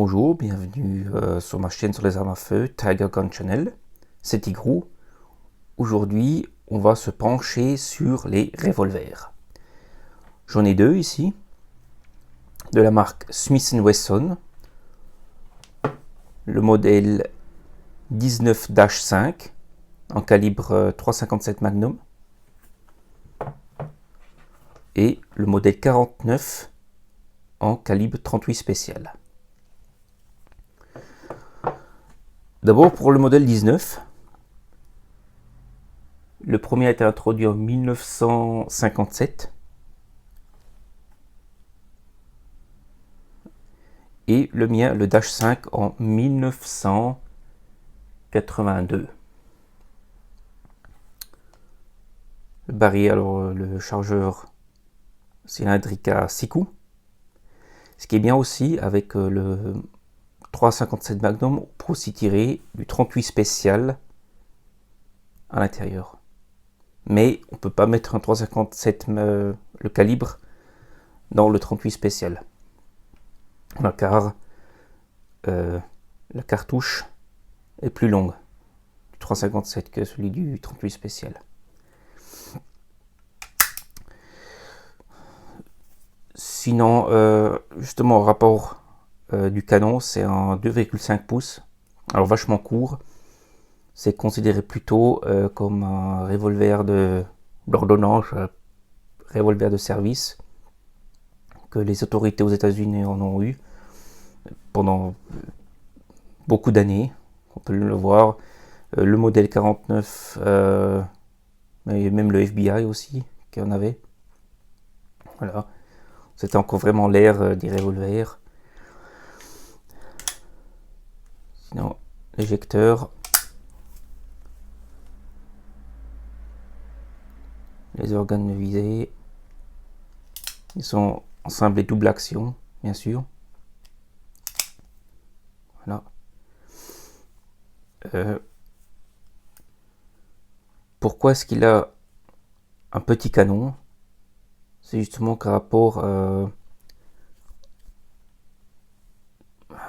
Bonjour, bienvenue sur ma chaîne sur les armes à feu, Tiger Gun Channel, c'est Tigrou. Aujourd'hui, on va se pencher sur les revolvers. J'en ai deux ici, de la marque Smith & Wesson, le modèle 19-5 en calibre 3,57 Magnum et le modèle 49 en calibre 38 spécial. D'abord pour le modèle 19, le premier a été introduit en 1957 et le mien, le Dash 5, en 1982. Le barillet, alors le chargeur cylindrique à 6 coups. Ce qui est bien aussi avec le 3,57 Magnum, on peut aussi tirer du 38 spécial à l'intérieur. Mais on ne peut pas mettre un 3,57 le calibre dans le 38 spécial. Car la cartouche est plus longue du 3,57 que celui du 38 spécial. Sinon, justement, au rapport du canon, c'est un 2,5 pouces, alors vachement court. C'est considéré plutôt comme un revolver d'ordonnance, revolver de service, que les autorités aux États-Unis en ont eu pendant beaucoup d'années. On peut le voir. Le modèle 49, mais même le FBI aussi, qui en avait. Voilà. C'était encore vraiment l'ère des revolvers. Sinon, l'éjecteur. Les organes de visée. Ils sont ensemble et double action, bien sûr. Voilà. Pourquoi est-ce qu'il a un petit canon? C'est justement qu'à rapport,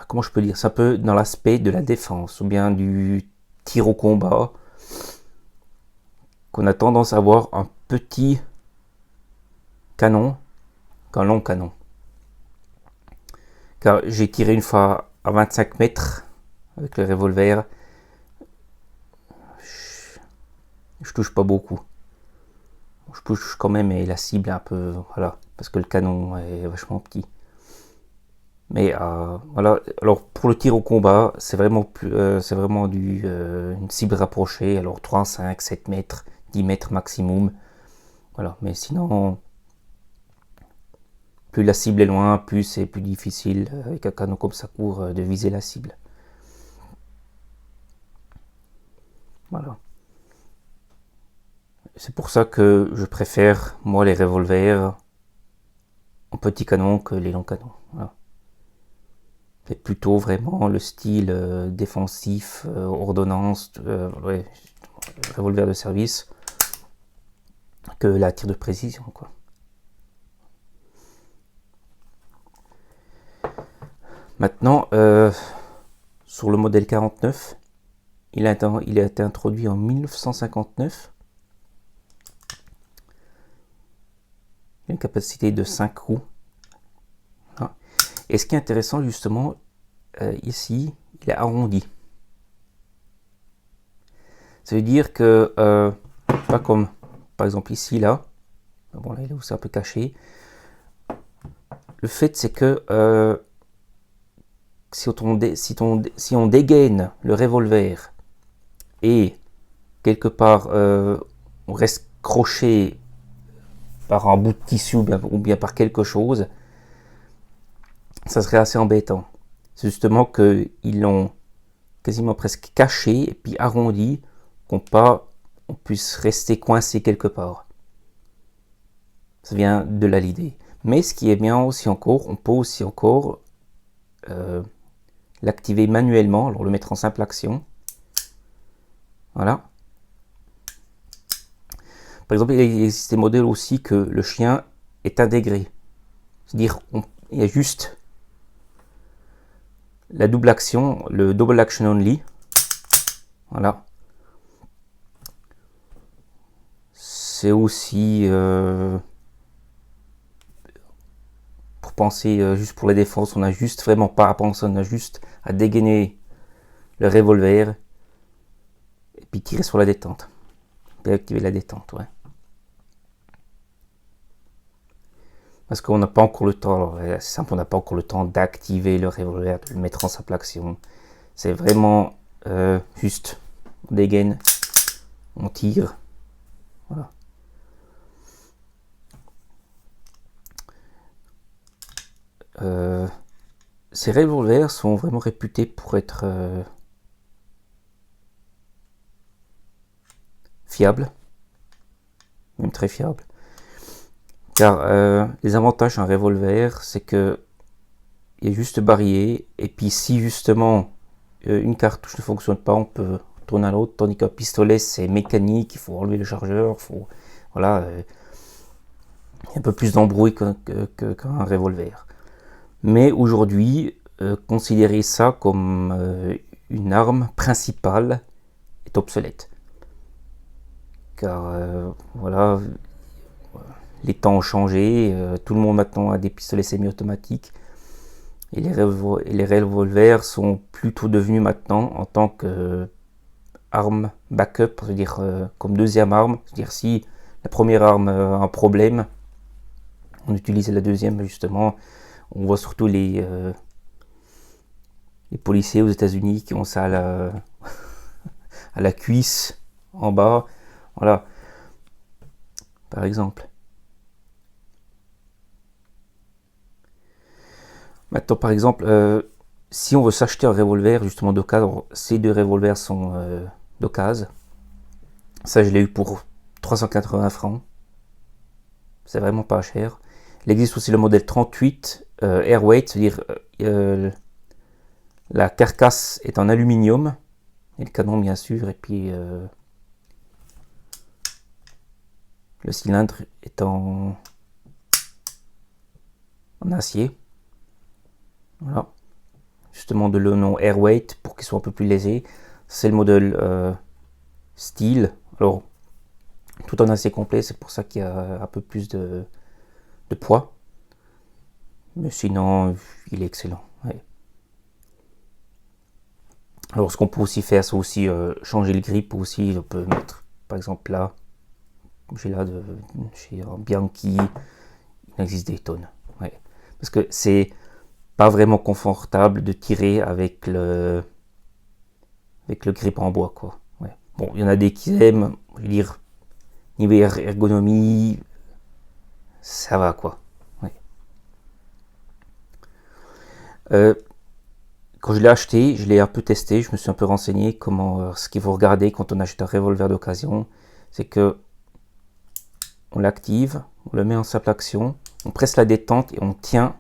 comment je peux dire, ça peut dans l'aspect de la défense ou bien du tir au combat, qu'on a tendance à avoir un petit canon qu'un long canon. Car j'ai tiré une fois à 25 mètres avec le revolver, je touche pas beaucoup. Je touche quand même la cible un peu, voilà, parce que le canon est vachement petit. Mais voilà, alors pour le tir au combat, c'est vraiment une cible rapprochée, alors 3, 5, 7 mètres, 10 mètres maximum. Voilà, mais sinon, plus la cible est loin, plus c'est plus difficile avec un canon comme ça court de viser la cible. Voilà. C'est pour ça que je préfère, moi, les revolvers en petit canon que les longs canons. Voilà. C'est plutôt vraiment le style défensif, ordonnance, revolver de service, que la tir de précision, quoi. Maintenant, sur le modèle 49, il a été introduit en 1959. Il a une capacité de 5 coups. Voilà. Et ce qui est intéressant, justement, ici, il est arrondi. Ça veut dire que, pas comme par exemple ici, là, bon là c'est un peu caché. Le fait c'est que si on dégaine le revolver et quelque part on reste croché par un bout de tissu ou bien par quelque chose, ça serait assez embêtant. C'est justement qu'ils l'ont quasiment presque caché et puis arrondi, qu'on puisse rester coincé quelque part. Ça vient de là l'idée. Mais ce qui est bien aussi encore, on peut aussi encore l'activer manuellement, alors le mettre en simple action. Voilà. Par exemple, il existe des modèles aussi que le chien est intégré. C'est-à-dire, il y a juste la double action, le double action only. Voilà. C'est aussi pour penser juste pour les défenses, on a juste vraiment pas à penser, on a juste à dégainer le revolver et puis tirer sur la détente. Puis activer la détente, ouais. Parce qu'on n'a pas encore le temps, alors c'est simple, on n'a pas encore le temps d'activer le revolver, de le mettre en simple action. C'est vraiment juste, on dégaine, on tire, voilà. Ces revolvers sont vraiment réputés pour être fiables, même très fiables. Car les avantages d'un revolver, c'est que il est juste barillet, et puis si justement une cartouche ne fonctionne pas, on peut tourner à l'autre, tandis qu'un pistolet c'est mécanique, il faut enlever le chargeur, voilà, il y a un peu plus d'embrouille qu'un revolver. Mais aujourd'hui, considérer ça comme une arme principale est obsolète. Car voilà, les temps ont changé, tout le monde maintenant a des pistolets semi-automatiques. Et les revolvers sont plutôt devenus maintenant en tant que arme backup, c'est-à-dire comme deuxième arme. C'est-à-dire si la première arme a un problème, on utilise la deuxième justement. On voit surtout les policiers aux États-Unis qui ont ça à la cuisse en bas, voilà, par exemple. Maintenant, par exemple, si on veut s'acheter un revolver justement d'occasion, ces deux revolvers sont d'occasion. Ça, je l'ai eu pour 380 francs. C'est vraiment pas cher. Il existe aussi le modèle 38 Airweight, c'est-à-dire la carcasse est en aluminium, et le canon bien sûr, et puis le cylindre est en acier. Voilà. Justement de le nom Airweight pour qu'il soit un peu plus léger. C'est le modèle Steel. Alors, tout en acier complet, c'est pour ça qu'il y a un peu plus de poids. Mais sinon, il est excellent. Ouais. Alors, ce qu'on peut aussi faire, c'est aussi changer le grip aussi. On peut mettre, par exemple, là, j'ai là chez un Bianchi, il existe des tonnes. Ouais. Parce que c'est pas vraiment confortable de tirer avec le grip en bois, quoi. Ouais. Bon, il y en a des qui aiment, je veux dire, niveau ergonomie, ça va, quoi. Ouais. Quand je l'ai acheté, je l'ai un peu testé, je me suis un peu renseigné comment ce qu'il faut regarder quand on achète un revolver d'occasion, c'est que on l'active, on le met en simple action, on presse la détente et on tient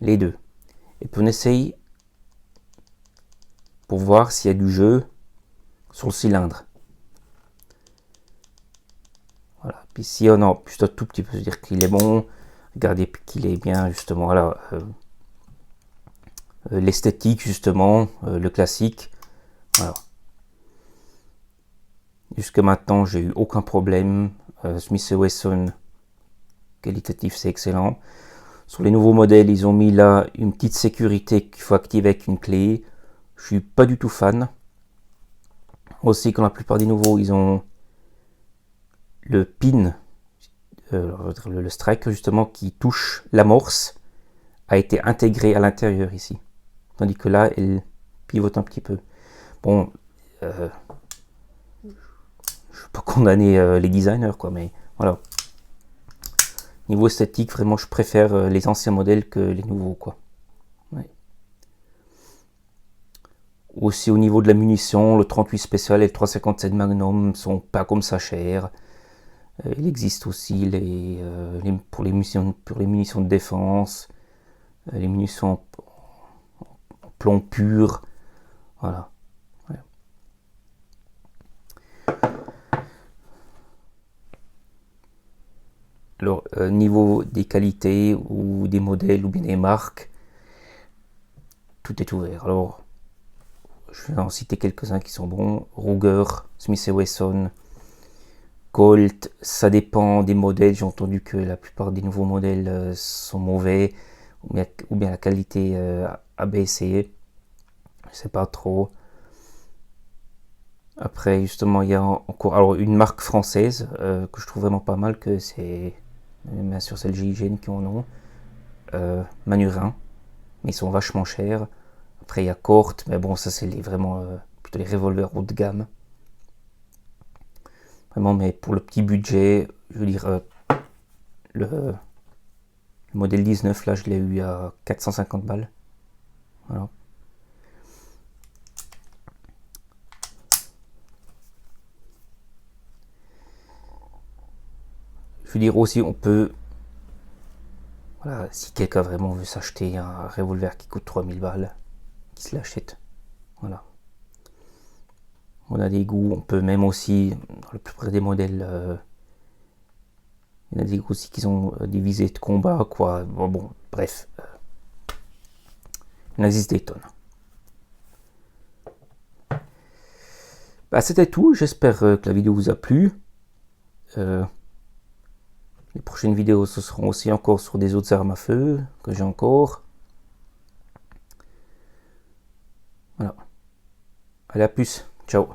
les deux. Et puis on essaye pour voir s'il y a du jeu sur le cylindre. Voilà. Puis si on a juste un tout petit peu, se dire qu'il est bon, regardez qu'il est bien justement. Voilà. L'esthétique justement, le classique. Voilà. Jusque maintenant, j'ai eu aucun problème. Smith & Wesson, qualitatif, c'est excellent. Sur les nouveaux modèles, ils ont mis là une petite sécurité qu'il faut activer avec une clé. Je suis pas du tout fan. Aussi, quand la plupart des nouveaux, ils ont le pin, le striker justement qui touche l'amorce, a été intégré à l'intérieur ici. Tandis que là, elle pivote un petit peu. Bon, je ne veux pas condamner les designers, quoi, mais voilà. Niveau esthétique, vraiment, je préfère les anciens modèles que les nouveaux, quoi. Ouais. Aussi, au niveau de la munition, le 38 spécial et le 357 Magnum sont pas comme ça chers. Il existe aussi pour les munitions de défense, les munitions en plomb pur. Voilà. Ouais. Alors, niveau des qualités ou des modèles ou bien des marques, tout est ouvert. Alors, je vais en citer quelques-uns qui sont bons. Ruger, Smith & Wesson, Colt, ça dépend des modèles. J'ai entendu que la plupart des nouveaux modèles sont mauvais, ou bien la qualité a baissé. Je sais pas trop. Après, justement, il y a encore alors, une marque française que je trouve vraiment pas mal, que c'est bien sûr c'est le GIGN qui en ont. Manurin, mais ils sont vachement chers. Après, il y a Cort, mais bon, ça c'est vraiment plutôt les revolvers haut de gamme. Vraiment, mais pour le petit budget, je veux dire, le modèle 19, là, je l'ai eu à 450 balles. Voilà. Je veux dire aussi, on peut... Voilà, si quelqu'un vraiment veut s'acheter un revolver qui coûte 3000 balles, qui se l'achète. Voilà. On a des goûts, on peut même aussi, dans la plupart des modèles, il y en a des goûts aussi qui ont des visées de combat, quoi. Bon, bref. Il en existe des tonnes. Bah, c'était tout, j'espère que la vidéo vous a plu. Les prochaines vidéos, ce seront aussi encore sur des autres armes à feu que j'ai encore. Voilà. Allez, à plus. Ciao.